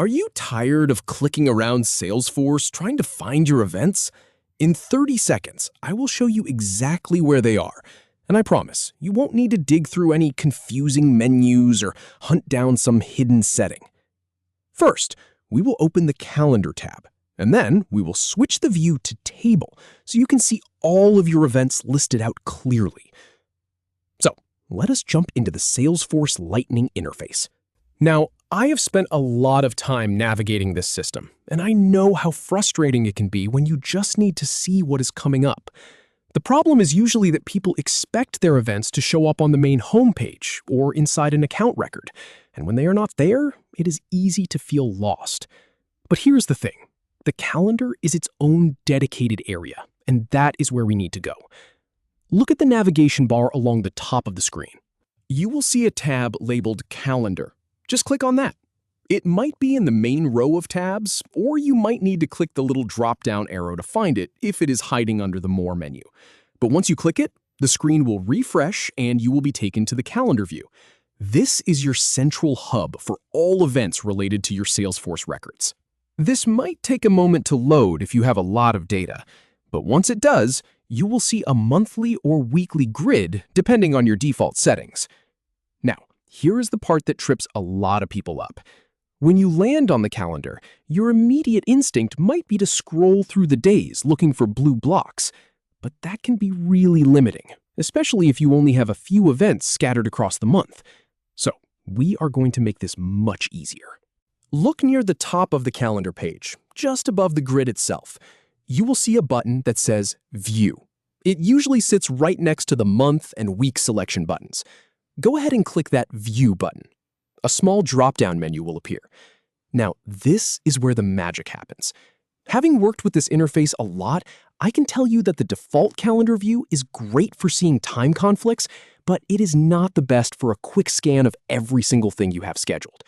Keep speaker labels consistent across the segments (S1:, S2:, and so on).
S1: Are you tired of clicking around Salesforce trying to find your events? In 30 seconds, I will show you exactly where they are. And I promise, you won't need to dig through any confusing menus or hunt down some hidden setting. First, we will open the Calendar tab, and then we will switch the view to Table so you can see all of your events listed out clearly. So, let us jump into the Salesforce Lightning interface. Now, I have spent a lot of time navigating this system, and I know how frustrating it can be when you just need to see what is coming up. The problem is usually that people expect their events to show up on the main homepage or inside an account record, and when they are not there, it is easy to feel lost. But here's the thing. The calendar is its own dedicated area, and that is where we need to go. Look at the navigation bar along the top of the screen. You will see a tab labeled Calendar. Just click on that. It might be in the main row of tabs, or you might need to click the little drop-down arrow to find it if it is hiding under the More menu. But once you click it, the screen will refresh and you will be taken to the calendar view. This is your central hub for all events related to your Salesforce records. This might take a moment to load if you have a lot of data, but once it does, you will see a monthly or weekly grid depending on your default settings. Now, here is the part that trips a lot of people up. When you land on the calendar, your immediate instinct might be to scroll through the days looking for blue blocks, but that can be really limiting, especially if you only have a few events scattered across the month. So, we are going to make this much easier. Look near the top of the calendar page, just above the grid itself. You will see a button that says View. It usually sits right next to the month and week selection buttons. Go ahead and click that View button. A small drop-down menu will appear. Now, this is where the magic happens. Having worked with this interface a lot, I can tell you that the default calendar view is great for seeing time conflicts, but it is not the best for a quick scan of every single thing you have scheduled.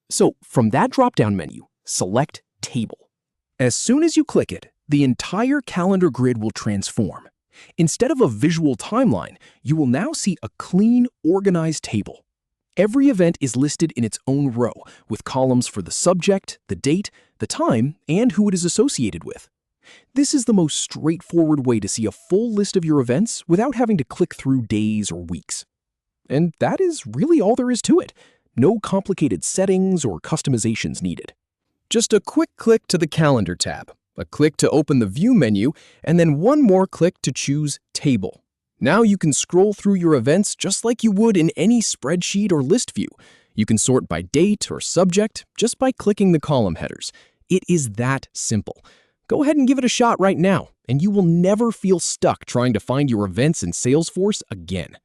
S1: So, from that drop-down menu, select Table. As soon as you click it, the entire calendar grid will transform. Instead of a visual timeline, you will now see a clean, organized table. Every event is listed in its own row, with columns for the subject, the date, the time, and who it is associated with. This is the most straightforward way to see a full list of your events without having to click through days or weeks. And that is really all there is to it. No complicated settings or customizations needed. Just a quick click to the Calendar tab, a click to open the View menu, and then one more click to choose Table. Now you can scroll through your events just like you would in any spreadsheet or list view. You can sort by date or subject just by clicking the column headers. It is that simple. Go ahead and give it a shot right now, and you will never feel stuck trying to find your events in Salesforce again.